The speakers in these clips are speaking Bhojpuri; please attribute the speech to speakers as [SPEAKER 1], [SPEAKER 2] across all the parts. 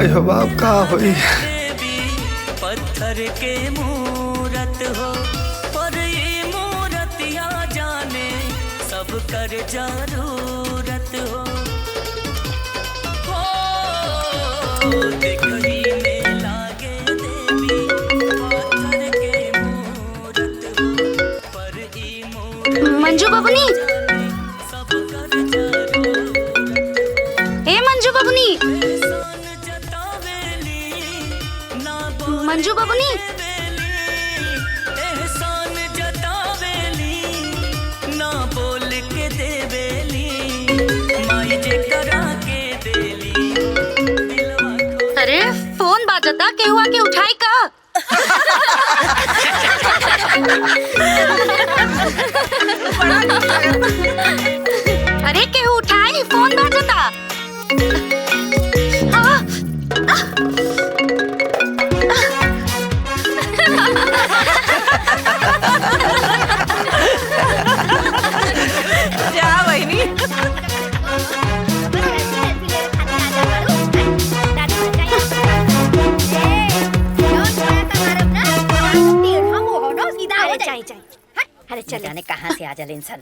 [SPEAKER 1] हो बाप का होई।
[SPEAKER 2] पत्थर के मूरत हो पर ये मूर्तिया जाने सब कर जरूरत हो। दिखरी में लागे देवी पत्थर के मूरत हो पर ये मूर्तिया
[SPEAKER 3] मंजू बबनी,
[SPEAKER 2] सब कर जरूरत।
[SPEAKER 3] ए मंजू बबनी, मंजू बबनी,
[SPEAKER 2] एहसान जतावेली ना बोल के देवेली माई जे करा के देली दिलवा को।
[SPEAKER 3] अरे फोन बाजता, के हुआ के उठाई का? अरे के उठाई, फोन बाजता।
[SPEAKER 4] जा बहिनी।
[SPEAKER 5] अरे चल जाने कहाँ से आ जाले इंसान।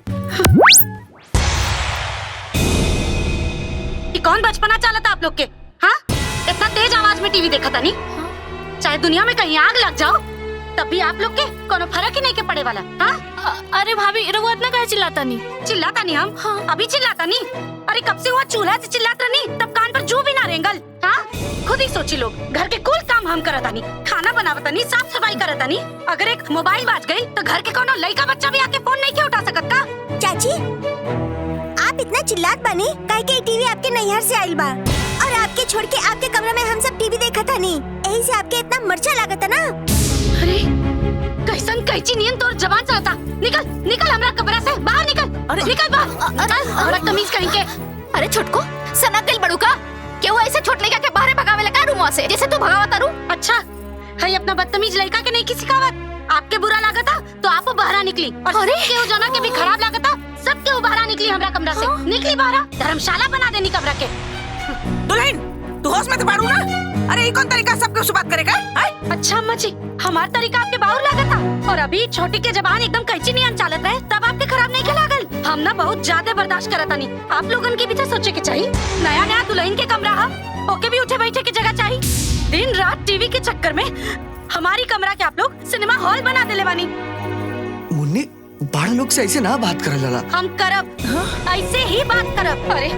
[SPEAKER 3] ये कौन बचपना चाला था आप लोग के? हाँ, इतना तेज आवाज में टीवी देखा था नहीं? चाहे दुनिया में कहीं आग लग जाओ तब भी आप लोग के कोनो फर्क ही नहीं के पड़े वाला। हाँ?
[SPEAKER 6] अरे भाभी रघु इतना क्या चिल्लाता नहीं?
[SPEAKER 3] चिल्लाता नहीं हम? हाँ। अभी चिल्लाता नहीं? अरे कब से हुआ चूल्हा से चिल्लाता नहीं, तब कान पर जू भी ना रेंगल। हाँ? खुद ही सोची लोग, घर के कुल काम हम करता नहीं, खाना बनावता नहीं, साफ सफाई करता नहीं। अगर एक मोबाइल बाज गई तो घर के कोनो लड़का बच्चा भी आके फोन नहीं के उठा सकता का?
[SPEAKER 7] चाची, आप इतना चिल्लात बनी काहे के टीवी आपके नैहर से आइल बा और आपके छोड़ के आपके कमरे में हम सब टीवी देखा था नहीं, यही से आपके इतना मर्चा लागत है ना।
[SPEAKER 3] अरे कैसन कैची नियन तोर जबान चलता। निकल निकल हमरा कमरा से बाहर निकल। अरे निकल बाहर, बदतमीज कहीं के।
[SPEAKER 6] अरे छोटको सना दिल बड़ू का क्यों ऐसे छोट लड़का के बाहर भगावे लगा रूम से जैसे तू भगावा तारू?
[SPEAKER 3] अच्छा है अपना बदतमीज लड़का के नहीं किसी सिखावत। आपके बुरा लागता तो आप बाहर निकली और केहू जना के भी खराब लागता सब केहू बाहर निकली हमरा कमरा से। निकली बाहर, धर्मशाला बना देनी कमरा के।
[SPEAKER 4] दुल्हन तू होश में तो बाड़ू ना? अरे ये कौन तरीका सबके उस बात करेगा?
[SPEAKER 3] अच्छा अम्मा जी, हमारा तरीका आपके बाहर लागता और अभी छोटी के जबान एकदम कैची नहीं चालत रहे तब आपके खराब नहीं के लागल। हम ना बहुत ज्यादा बर्दाश्त करता नहीं। आप लोगन के भी तो सोचे के चाहिए, नया नया दुल्हन के कमरा है, ओके भी उठे बैठे की जगह चाहिए। दिन रात टीवी के चक्कर में हमारी कमरा के आप लोग सिनेमा हॉल बना देले बानी।
[SPEAKER 1] मुन्नी बड़ लोग से ऐसे ना बात करल जाला।
[SPEAKER 3] हम करब, ऐसे ही बात करब। अरे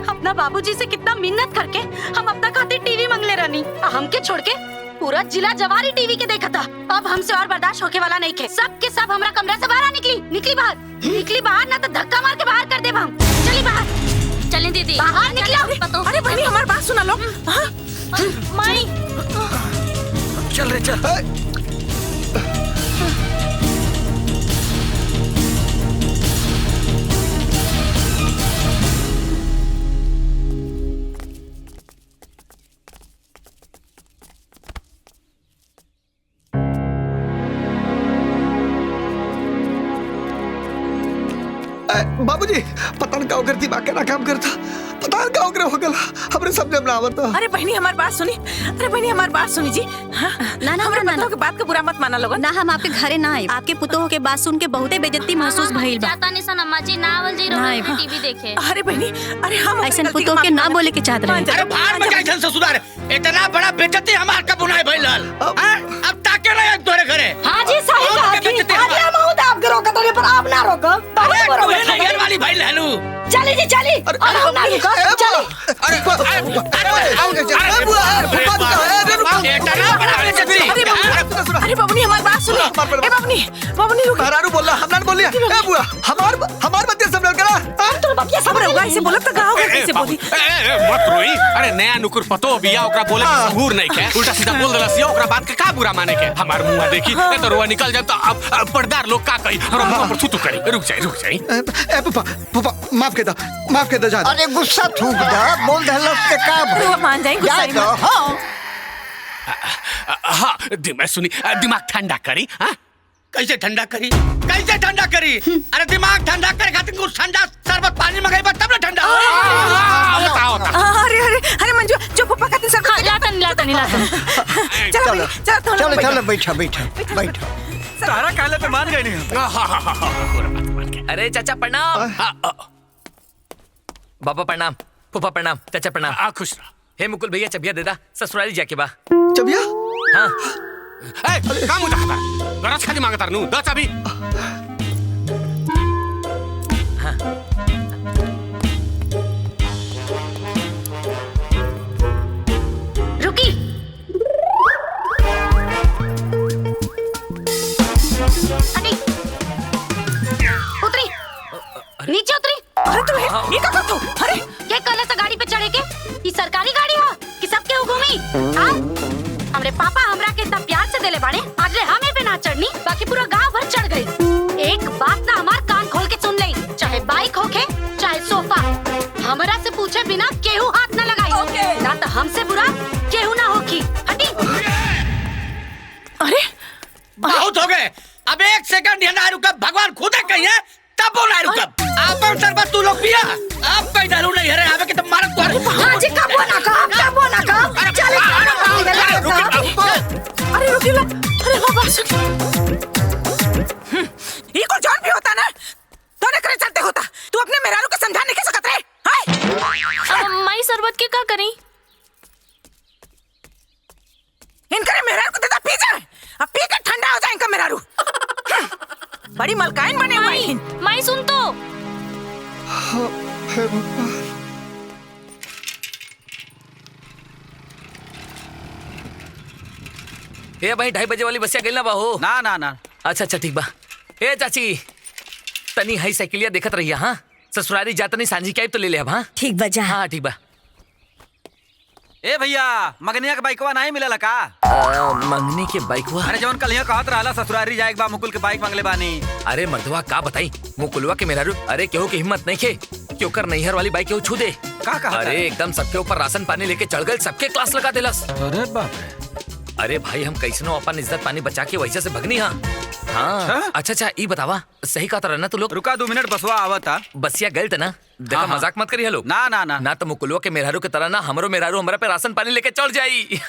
[SPEAKER 3] अपना बाबूजी से कितना मिन्नत करके हम अपना खातिर टीवी मांगले रहनी, हमके छोड़ के पूरा जिला जवारी टीवी के देखा था। अब हमसे और बर्दाश्त होके वाला नहीं खे। सब के सब हमरा कमरा से बाहर निकली। निकली बाहर, निकली बाहर, ना तो धक्का मार के बाहर कर देब हम। चली बाहर,
[SPEAKER 6] चलें दीदी
[SPEAKER 3] बाहर निकलो।
[SPEAKER 4] अरे बहनी हमारी बात सुना लो।
[SPEAKER 6] माई
[SPEAKER 1] चल रे चल। बाबूजी पता न का दिमाग के ना काम करता, पता न का हो गला हमरे समझ में ना आवता।
[SPEAKER 4] अरे बहनी हमारी बात सुनी, अरे बहनी हमारी बात सुनी जी। हाँ?
[SPEAKER 5] ना ना
[SPEAKER 4] हमारे
[SPEAKER 5] ना
[SPEAKER 4] पुतोह के बात का बुरा मत माना लोगन।
[SPEAKER 5] ना हम आपके घरे ना आए, आपके पुतोह के बात सुन के बहुते बेइज्जती महसूस भइल बा।
[SPEAKER 6] जाता नहीं सन अम्मा जी, ना आवल जी रहो टीवी देखे।
[SPEAKER 4] अरे बहनी, अरे हम
[SPEAKER 5] ऐसा पुतोह के ना बोले के चाहत रहे।
[SPEAKER 8] अरे भार में कैसन ससुराल, इतना बड़ा बेइज्जती हमार का बुनाई भइल रहल। अब ताके ना एक तोरे घरे।
[SPEAKER 4] हां जी सही कहा थी। आज हम बहुत आप करो कतरे पर आप ना रोको।
[SPEAKER 8] अरे तोरे नैयर वाली भइल रहलू।
[SPEAKER 4] चली जी चली।
[SPEAKER 3] और हम ना रुको, चली।
[SPEAKER 8] अरे
[SPEAKER 4] अरे बबनी हमारी बात सुनो। ए बबनी, बबनी रुक।
[SPEAKER 1] हरारू बोल रहा, हमने बोलिया। ए बुआ, हमार बच्चे सब लोग करा।
[SPEAKER 4] तो बकिया सब होगा ऐसे बोलत तो गाओ कैसे बोली।
[SPEAKER 8] मत रोई। अरे नया नुकुर पतो बिया ओकरा बोले के सहूर नहीं के, उल्टा सीधा बोल देला सिया ओकरा बात के का बुरा माने के। हमार मुंह देखी ए तो रोवा निकल जाता। अब पर्दार लोग का कही और मुंह पर थूथू करी। रुक जाई।
[SPEAKER 1] ए पापा माफ कर दे जा।
[SPEAKER 9] अरे गुस्सा थूक जा, बोल दहलस के का
[SPEAKER 4] वो मान जाए गुस्सा में।
[SPEAKER 9] हां
[SPEAKER 8] हाँ दिमाग सुनी, दिमाग ठंडा करी। हाँ कैसे ठंडा करी, कैसे ठंडा करी? अरे दिमाग ठंडा करे खातिर कुछ ठंडा शरबत पानी मंगाई बा तब ना ठंडा। बताओ।
[SPEAKER 4] अरे अरे अरे मंजू जो पप्पा कहते सब
[SPEAKER 6] खा जाता
[SPEAKER 4] चलो
[SPEAKER 9] चलो
[SPEAKER 4] चलो
[SPEAKER 9] चलो चलो बैठो बैठो बैठो।
[SPEAKER 10] तारा काले पे मान गए नहीं।
[SPEAKER 11] अरे चाचा प्रणाम। बाबा प्रणाम, फूफा प्रणाम, चाचा प्रणाम।
[SPEAKER 8] खुश रहा।
[SPEAKER 11] हे मुकुल भैया चबिया दे दा, ससुराली जाके बा।
[SPEAKER 1] चबिया?
[SPEAKER 11] हाँ।
[SPEAKER 8] काम होता है गरज खाती मांगता नू द चाबी।
[SPEAKER 11] हाँ।
[SPEAKER 3] रुकी। हटी। उतरी। नीचे उतरी।
[SPEAKER 4] अरे तुम ये क्या करते हो? अरे
[SPEAKER 3] क्या कल से गाड़ी पे चढ़े के? ये सरकारी गाड़ी हो कि सबके हुकुमी? हाँ? हमरे पापा हमरा के इतना प्यार से देले बाड़े, आज ले हमें पे ना चढ़नी, बाकी पूरा गांव भर चढ़ गई। एक बात ना हमार कान खोल के सुन ले, चाहे बाइक होके, चाहे सोफा, हमरा से पूछे बिना केहू हाथ न लगाई, ना तो हमसे बुरा केहू ना होगी। हटी।
[SPEAKER 4] अरे
[SPEAKER 11] बहुत हो गए, अब एक सेकंड यहाँ ना रुका, भगवान खुद है कहीं है, तब वो ना रुका। आप शरबत तू लोग पिया, आप कहीं दारू नहीं है, आवे कि तुम मारत को।
[SPEAKER 4] हाँ जी कब वो ना चले। अरे रुकिए लो, अरे बाबा ये को जान भी होता ना, तो ने करे चलते होता। तू अपने मेहरारू को समझाने के सकत रे? हाय
[SPEAKER 6] माई शरबत के का करी?
[SPEAKER 4] इनकरे मेहरारू को देता पी जाए, अब पी के ठंडा हो जाए इनका मेहरारू। बड़ी मलकाइन बने हुए हैं।
[SPEAKER 6] माई सुन तो।
[SPEAKER 11] ए भाई 2:30 बजे वाली बसिया गई ना बाहो?
[SPEAKER 10] ना ना ना।
[SPEAKER 11] अच्छा अच्छा ठीक बा। ए चाची तनी हाई साइकिलिया देखत रहिया। हाँ ससुरारी जातनी सांझी के तो ले ले अब। हाँ
[SPEAKER 4] ठीक बजा।
[SPEAKER 11] हाँ ठीक बा।
[SPEAKER 10] ए भैया मगनिया के बाइकवा नहीं मिलला का?
[SPEAKER 11] मंगनी के बाइकवा?
[SPEAKER 10] अरे जवन कल यहाँ कहत रहला ससुरारी जाए बा मुकुल के बाइक मांगले बानी।
[SPEAKER 11] अरे मर्दवा का बताई, मुकुलवा के मेहरारू अरे केहू की हिम्मत नहीं खे कि ओकर नैहर वाली बाइक केहू छू दे।
[SPEAKER 10] का कहा?
[SPEAKER 11] अरे एकदम सबके ऊपर राशन पानी लेके चढ़ गए, सबके क्लास लगा देलस।
[SPEAKER 10] अरे बाप रे।
[SPEAKER 11] अरे भाई हम कैसनो अपन इज्जत पानी बचा के वैसे से भगनी। हाँ हाँ अच्छा अच्छा ई बतावा सही का तरह ना तू लोग?
[SPEAKER 10] रुका 2 मिनट बसवा आवता।
[SPEAKER 11] बसिया गलत ना देखा।
[SPEAKER 10] हाँ,
[SPEAKER 11] मजाक मत करिए लोग।
[SPEAKER 10] ना ना ना
[SPEAKER 11] ना तो मुकुलवा के मेहरारू के तरह ना हमरो मेहरारू हमरा पे राशन पानी लेके चढ़ जाई।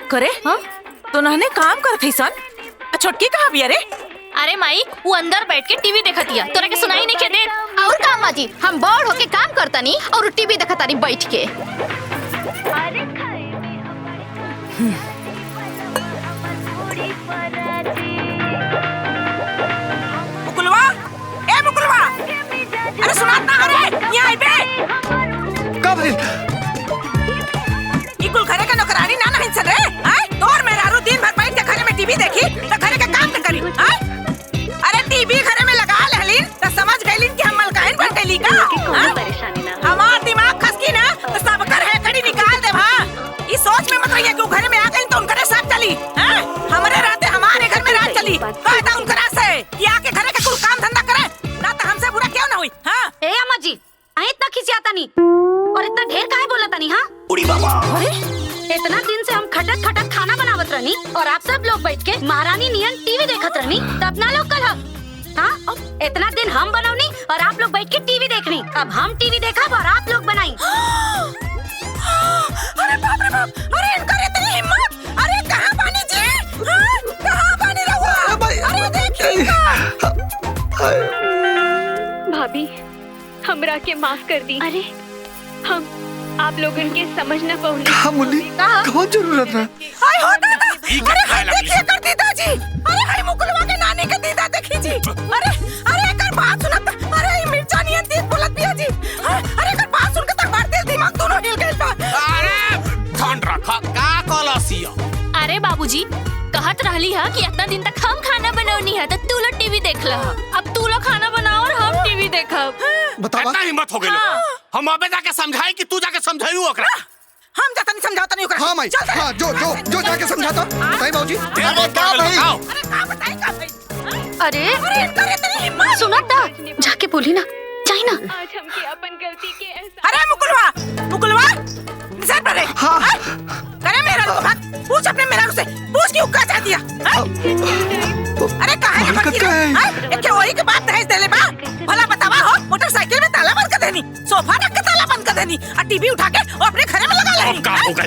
[SPEAKER 4] करे हाँ तो नहने काम कर थी सन। छोटकी कहाँ भी? अरे
[SPEAKER 6] अरे माई वो अंदर बैठ के टीवी देखत हिया, तोरा के सुनाई नहीं के दे?
[SPEAKER 7] और का अम्मा जी, हम बड़ होके काम करतानी और टीवी देखतानी बैठ के।
[SPEAKER 4] मुकुलवा, ए मुकुलवा, अरे सुनात ना? अरे यहाँ आई बे।
[SPEAKER 1] कब है?
[SPEAKER 4] इकुल घरे का नौकरानी ना नहीं चल रहे? आय तोर मेहरारू दिन भर बैठ के घरे में टीवी देखी तो घरे का काम न करी। आय अरे टीवी घरे में लगा लेलिन तो समझ गइलिन कि हम मलकाइन बन गइली का? हमार दिमाग खसकी ना तो सब कर है कड़ी निकाल दे। हां इस सोच में मत रहिए कि घर में आ गइल तो उनकरे साथ चली। हां हमरे रहते हमारे घर में रात चली, कहता उनकरा से कि आके घरे का कुल काम धंधा करे, ना तो हमसे बुरा क्यों ना हुई। हां
[SPEAKER 3] ए अम्मा जी आई इतना खिसियाता नहीं और इतना ढेर काहे बोलता नहीं? हाँ
[SPEAKER 9] उड़ी बाबा।
[SPEAKER 3] अरे इतना दिन से हम खटक खटक खाना बनावत रहनी और आप सब लोग बैठ के महारानी नियन टीवी देखत रहनी, तब ना लोग कल। हाँ इतना दिन हम बनौनी और आप लोग बैठ के टीवी देखनी, अब हम टीवी देखा और आप लोग बनाई।
[SPEAKER 4] अरे बाप रे बाप, अरे इनका इतनी हिम्मत। अरे कहाँ पानी जी? कहाँ पानी रहुआ? अरे देखिए
[SPEAKER 12] भाभी हमरा के माफ कर दी। अरे हम आप लोगन के समझ न पौली।
[SPEAKER 1] हाँ मुन्नी कौन जरूरत है?
[SPEAKER 4] हाय हो दादा, अरे हाय देखिए कर दीदा जी। अरे हाय मुकुलवा के नानी के दीदा देखी जी। अरे अरे कर बात सुनत, अरे ये मिर्चा नियन तेज बोलत पिया जी। अरे कर बात सुन के तक बार दिल दिमाग दोनों हिल गइल बा।
[SPEAKER 8] अरे ध्यान रखा का कलसिया।
[SPEAKER 6] अरे बाबूजी कहत रहली है कि इतना दिन तक हम खाना बनौनी है तो तू लोग टीवी देख ल। अब तू लोग खाना बनाओ और हम टीवी देखब।
[SPEAKER 1] बतावा
[SPEAKER 8] इतना हिम्मत हो गई लोग। हम अबे जाके समझाई कि तू जाके समझाई ओकरा।
[SPEAKER 4] हम जाता नहीं समझाता नहीं ओकरा।
[SPEAKER 1] हाँ माई हाँ जो जाके समझाता। सही बाबूजी।
[SPEAKER 8] अरे का भाई?
[SPEAKER 4] अरे का बताई का भाई?
[SPEAKER 3] अरे
[SPEAKER 4] अरे इनका इतनी हिम्मत।
[SPEAKER 3] सुना था जाके बोली ना, जाई ना।
[SPEAKER 12] आज हमके अपन गलती के एहसास।
[SPEAKER 4] अरे मुकुलवा मुकुलवा से पूछ की हुक्का चाह दिया अरे कहाँ है बनती रहो एक वही के बात दहेज देले बा भला बतावा हो मोटरसाइकिल में ताला बंद कर देनी सोफा रख के ताला बंद कर देनी और टीवी उठा के और अपने घरे में लगा लेनी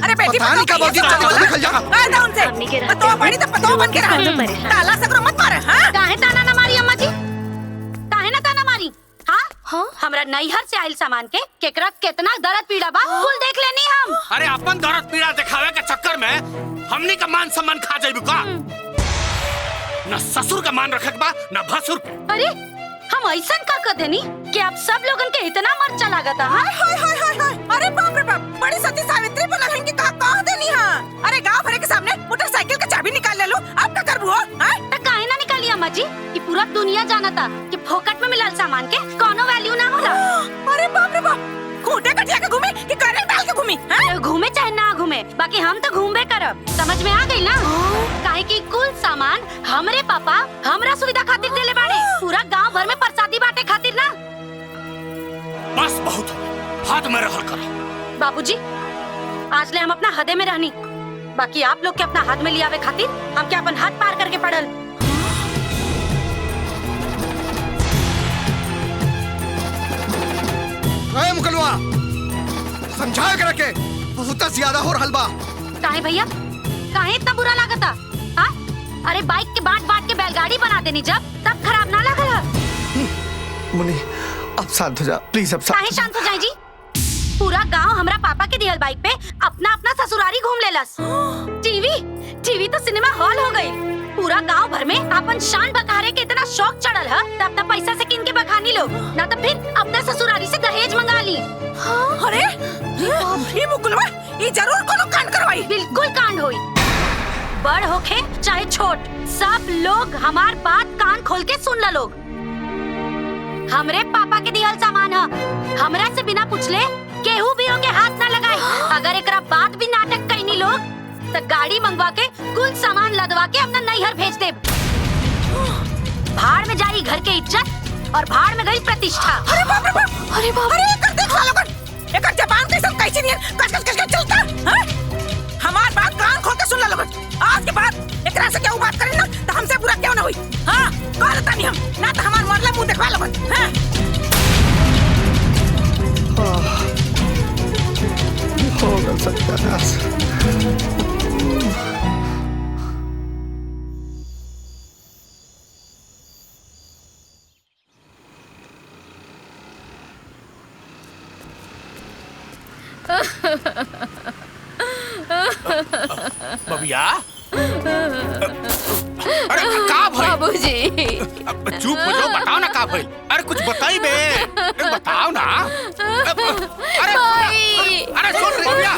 [SPEAKER 4] अरे बेटी पता क्या बोलती है उनसे पतो बड़ी तो पतो बन के रहा ताला सगरो मत मारे हां
[SPEAKER 3] काहे ताना ना मारी अम्मा जी काहे ना ताना मारी हां हमरा नैहर से आइल सामान के केकरा कितना दर्द पीड़ा बा कुल देख लेनी हम
[SPEAKER 8] अरे अपन दर्द पीड़ा दिखावे के चक्कर में हमनी का मान सम्मान खा जाइबू का न ससुर का मान रखत बा न भसुर के
[SPEAKER 3] अरे हम ऐसा का कर देनी कि आप सब लोगन के इतना मर्चा लागता
[SPEAKER 4] हाय हाय हाय हाय हाय अरे बाप रे बाप बड़ी सती सावित्री पर लगन की कहा देनी हां अरे गांव भरे के सामने मोटरसाइकिल का चाबी निकाल ले लो अब क्या करबू हो हां
[SPEAKER 3] त काहे ना निकाली अम्मा जी कि पूरा दुनिया जानता कि फोकट में मिलल सामान के कोनो वैल्यू ना होला
[SPEAKER 4] अरे बाप रे बाप खूंटे कटिया के घूमे कि करे डाल के घूमी
[SPEAKER 3] हां घूमे चाहे ना घूमे बाकी हम तो घूमबे करब समझ में आ गई ना काहे कि कुल सामान हमरे पापा हमरा सुविधा खातिर देले बाड़े पूरा गांव भर में प्रसादी बांटे खातिर ना
[SPEAKER 8] बस बहुत हाथ में रहल कर
[SPEAKER 3] बाबूजी आज ले हम अपना हदे में रहनी बाकी आप लोग के अपना हाथ में लियावे खातिर हम क्या अपन हाथ पार करके पड़ल
[SPEAKER 1] मुकलवा समझाए कर के बहुत ज्यादा हो रहल बा
[SPEAKER 3] काहे भैया काहे इतना बुरा लागता हां अरे बाइक के बांट के बैलगाड़ी बना देनी जब तब खराब ना लगला
[SPEAKER 1] मुनी अब शांत हो जा प्लीज अब
[SPEAKER 3] काहे शांत हो जाए जी पूरा गांव हमरा पापा के दियल बाइक पे अपना अपना ससुरारी घूम लेलस टीवी तो सिनेमा हॉल हो गई पूरा गांव भर में अपन शान बखारे के इतना शौक चढ़ल है तब तब पैसा से किन के बखानी लो ना तो फिर अपना ससुरारी से दहेज मंगा ली
[SPEAKER 4] अरे ये मुकुलवा ये जरूर कोनो कांड करवाई
[SPEAKER 3] बिल्कुल कांड होई बड़ होखे चाहे छोट सब लोग हमार बात कान खोल के सुन ला लोग हमरे पापा के दियल सामान है हमरा से बिना पूछले केहू भी होके हाथ ना लगाए अगर एकरा बात भी नाटक कईनी लोग तो गाड़ी मंगवा के कुल सामान लदवा के अपना नैहर भेज दे भाड़ में जाई घर के इज्जत और भाड़ में गई प्रतिष्ठा
[SPEAKER 4] अरे बाप रे बाप अरे बाप रे कर देख ला लोगन एकर जबान कैसे कैसे नहीं कस कस चलता हां हमार बात कान खोल के सुन ला लोगन आज के बाद एकरा से क्या बात करी ना तो हमसे बुरा क्यों ना हुई हां कहता नहीं हम ना तो हमार मरला मुंह देखवा लोगन हां
[SPEAKER 1] होगा सत्यानाश
[SPEAKER 8] बबिया अरे का भाई
[SPEAKER 6] बाबूजी
[SPEAKER 8] चुप हो जाओ बताओ ना का भाई अरे कुछ बताई बे बताओ ना अरे सुन बबिया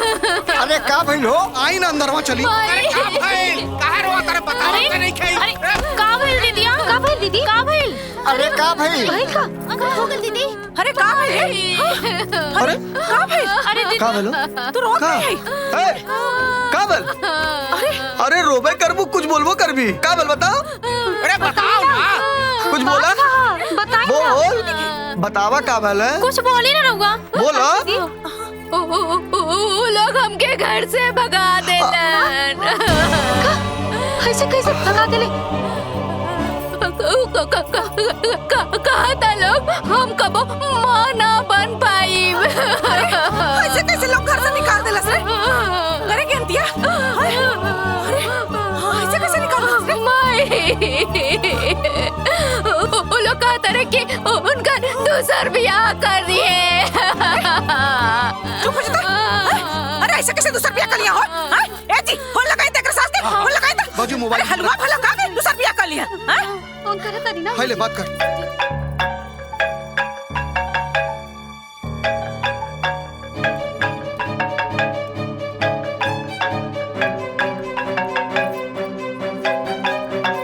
[SPEAKER 1] अरे का भाई हो आई ना अंदरवा चली
[SPEAKER 8] अरे का भाई काहे रो करे बताओ के नहीं खाई
[SPEAKER 6] अरे का भइल दीदी का भइल दीदी का भइल
[SPEAKER 1] अरे का भाई
[SPEAKER 3] भाई का हो गल दीदी
[SPEAKER 4] अरे का भइल
[SPEAKER 1] अरे
[SPEAKER 4] का भइल
[SPEAKER 6] अरे दीदी
[SPEAKER 1] का बोलो
[SPEAKER 4] तू रो
[SPEAKER 1] ए का बोल अरे रोबे करबू कुछ बोलबो करबी का बोल बताओ
[SPEAKER 8] अरे बताओ ना
[SPEAKER 1] कुछ बोला
[SPEAKER 3] बताइए
[SPEAKER 1] बोल बतावा का बोल है
[SPEAKER 6] कुछ बोल ही ना रहूंगा
[SPEAKER 1] बोलो
[SPEAKER 6] लोग हमके घर से भगा देलन
[SPEAKER 3] कैसे कैसे भगा देले
[SPEAKER 6] कहा था लोग हम कबो माँ ना बन पाई
[SPEAKER 4] कैसे कैसे लोग घर से निकाल देलस रे करे के अंतिया अरे ऐसे कैसे निकाल देलस रे
[SPEAKER 6] वो लोग कहते रहे कि उनका दूसर ब्याह कर दिए
[SPEAKER 4] चुप हो जा अरे ऐसे कैसे दूसर ब्याह कर लिया हो हां ए जी फोन लगाई दे कर साथ फोन लगाई दे
[SPEAKER 1] बाजू मोबाइल
[SPEAKER 4] हलवा भला खा के दूसर ब्याह कर लिया हां
[SPEAKER 3] फोन करे तरी ना
[SPEAKER 1] हाय ले बात कर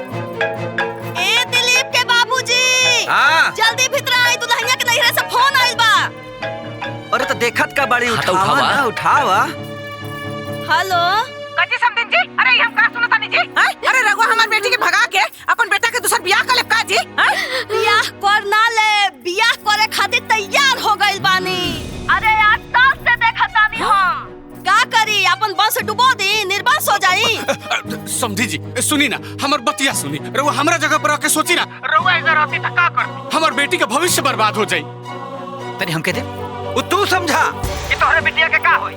[SPEAKER 5] ए दिलीप के बाबूजी
[SPEAKER 10] हाँ
[SPEAKER 5] जल्दी भीतर आई दुल्हनिया के नैहरा से फोन आइल बा
[SPEAKER 10] अरे तो देखत का बड़ी
[SPEAKER 11] हाँ, तो
[SPEAKER 10] उठावा
[SPEAKER 11] उठावा।
[SPEAKER 10] ना उठावा
[SPEAKER 5] हेलो
[SPEAKER 4] कजी समदिन जी अरे हम का सुनता नहीं जी हां अरे रघुआ हमार बेटी के भगा के अपन बेटा के दूसर ब्याह कर ले का जी हां
[SPEAKER 5] बियाह कर ना ले बियाह करे खातिर तैयार हो गइल बानी अरे यार सास से देखतानी हम का करी अपन बस डुबो दी निर्वास हो जाई
[SPEAKER 8] समझी जी सुनी ना, हमर बतिया सुनी। रउआ हमरा जगह पर आके सोची ना, रउआ इधर आती त का करती? हमर बेटी के भविष्य बर्बाद हो जाई।
[SPEAKER 10] तनी हम कहते वो तू समझा कि तोहरे बिटिया के का होई।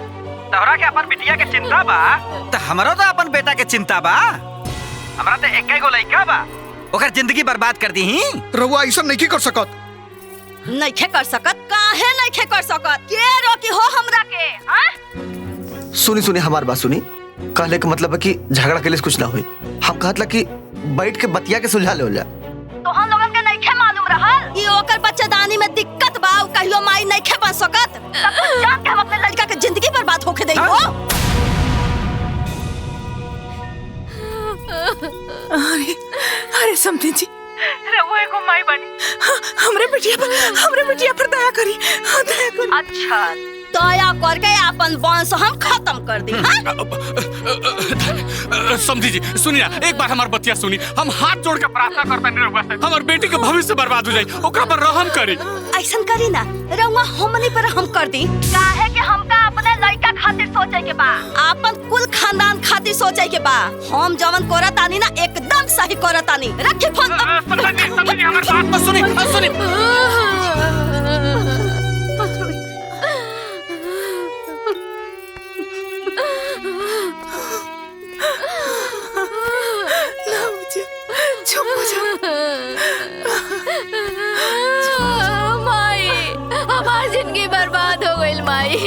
[SPEAKER 10] तोहरा के अपन बिटिया के चिंता बा त हमरो तो अपन बेटा के चिंता बा। हमरा तो एक गो लइका बा, ओकर जिंदगी बर्बाद कर दी ही।
[SPEAKER 1] रउआ ऐसा नहीं कर सकत।
[SPEAKER 5] नहीं कर सकत? काहे नहीं कर सकत? के रोकी हो हमरा के? हां
[SPEAKER 1] सुनी सुनी हमार बात सुनी। कहले के मतलब है कि झगड़ा के लिए कुछ ना हुई। हम कहतला कि बैठ के बतिया के सुलझा ले होला।
[SPEAKER 5] तो हम लोगन के नहीं मालूम रहल कि ओकर बच्चेदानी में दिक्कत बा, कहियो माई नहीं बन सकत। तब जान के हम अपने लड़का के जिंदगी बर्बाद होके देई हो।
[SPEAKER 4] अरे समझी जी, रउआ को माई बनी, हमरे बिटिया पर दया करी।
[SPEAKER 5] अच्छा दया करके अपन वंश हम खत्म कर दी।
[SPEAKER 8] समझी जी सुनी ना, एक बार हमार बतिया सुनी। हम हाथ जोड़ के प्रार्थना करते हैं रउआ से, हमर बेटी के भविष्य बर्बाद हो जाई, ओकरा पर रहम करी।
[SPEAKER 5] ऐसन करी ना रउआ हमनी पर हम कर दी। काहे कि हमका अपने लड़का खातिर सोचे के बा, अपन कुल खानदान खातिर सोचे के बा। हम जवन करत आनी ना एकदम सही करत आनी। रखी फोन।
[SPEAKER 8] समझी हमर बात मत सुनी, सुनी।
[SPEAKER 6] माई हमार जिंदगी बर्बाद हो गई माई।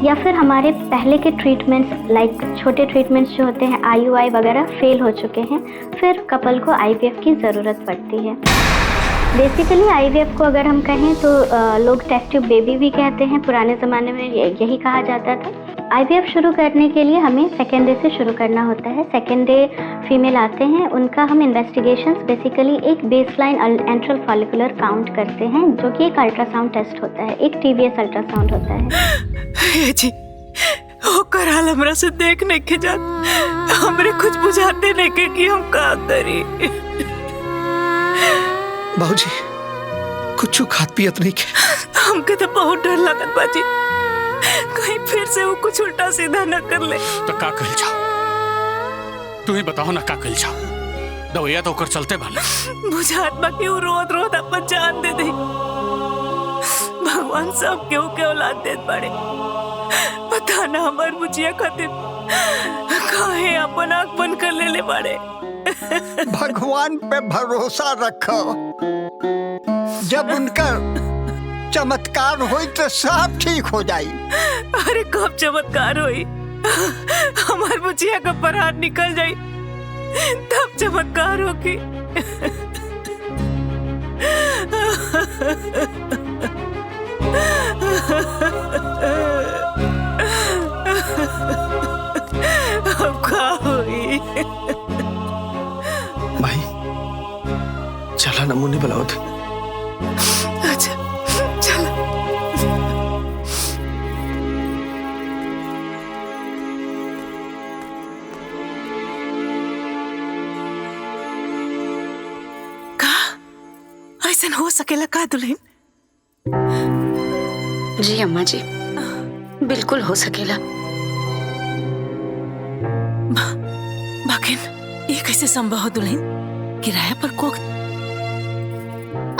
[SPEAKER 13] या फिर हमारे पहले के ट्रीटमेंट्स लाइक छोटे ट्रीटमेंट्स जो होते हैं IUI वगैरह फेल हो चुके हैं, फिर कपल को IVF की ज़रूरत पड़ती है। बेसिकली IVF को अगर हम कहें तो लोग टेस्ट ट्यूब बेबी भी कहते हैं। पुराने ज़माने में यही कहा जाता था। IVF शुरू करने के लिए हमें सेकेंड डे से शुरू करना होता है। सेकेंड डे फीमेल आते हैं, उनका हम इन्वेस्टिगेशंस बेसिकली एक बेसलाइन एंट्रल फॉलिकुलर काउंट करते हैं, जो कि एक अल्ट्रासाउंड टेस्ट होता है, एक TVS अल्ट्रासाउंड होता है।
[SPEAKER 4] जी ओकर हाल हमरा से देख नहीं के जा, हमरे कुछ बुझाते नहीं के कि हम का करी।
[SPEAKER 1] बाबूजी कुछ खात पियत नहीं के।
[SPEAKER 4] हमके तो बहुत डर लगत बाजी, कहीं फिर से वो कुछ उल्टा सीधा न कर ले।
[SPEAKER 8] तो का कल जाओ, तू ही बताओ ना का कल जाओ। दवाइया तो कर चलते बाना।
[SPEAKER 4] बुझात बाकी वो रोद अपन जान दे दे। भगवान सब क्यों के औलाद देत बड़े, पता ना हमार बुझिया खातिर काहे अपन आँख बंद कर ले बड़े।
[SPEAKER 9] भगवान पे भरोसा रखो, जब उनका चमत्कार होई तो सब ठीक हो जाई।
[SPEAKER 4] अरे कब चमत्कार होई, हमार बुझिया का परार निकल जाई तब चमत्कार होगी। अब क्या हुई?
[SPEAKER 1] भाई चला नमूने बुलाओ थे।
[SPEAKER 4] अच्छा चलो। का ऐसा हो सकेला का दुल्हन?
[SPEAKER 3] जी अम्मा जी, बिल्कुल हो सकेला।
[SPEAKER 4] बाकिन ये कैसे संभव हो दुल्हन? किराया पर कोक?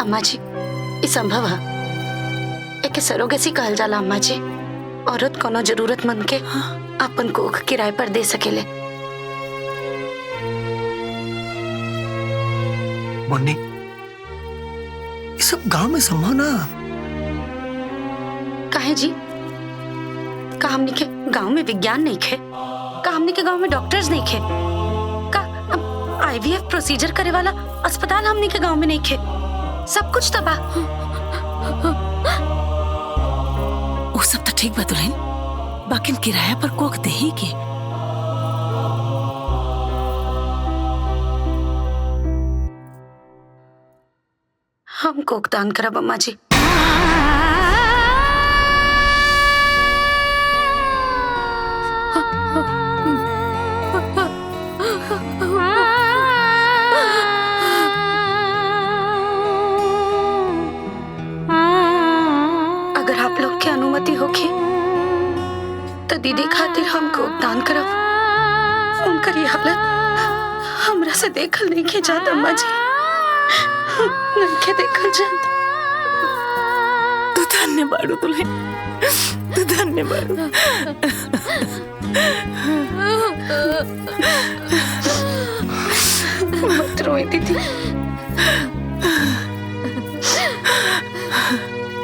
[SPEAKER 3] अम्मा जी ये संभव है, एक सरोगेसी कहल जाला अम्मा जी। औरत कोनो जरूरतमंद के अपन कोख किराए पर दे सकेले।
[SPEAKER 1] मुन्नी ये सब गांव में संभव ना।
[SPEAKER 3] काहे जी? का हमनी के गांव में विज्ञान नहीं खे? का हमनी के गांव में डॉक्टर्स नहीं खे? का IVF प्रोसीजर करे वाला अस्पताल हमनी के गांव में नहीं खे? सब कुछ तबाह।
[SPEAKER 4] वो सब तो ठीक बा दुल्हन, बाकिन किराया पर कोक दही के।
[SPEAKER 3] हम कोक दान करब अम्मा जी। अगर आप लोग की अनुमति होगी तो दीदी खातिर हम कोक दान करब। उनकर ये हालत हमरा से देखल नहीं के जात अम्मा जी, नहीं के देखल जात।
[SPEAKER 4] तू धन्य बाड़ू दुल्हन, तू धन्य बाड़ू।
[SPEAKER 3] मत रोए दीदी।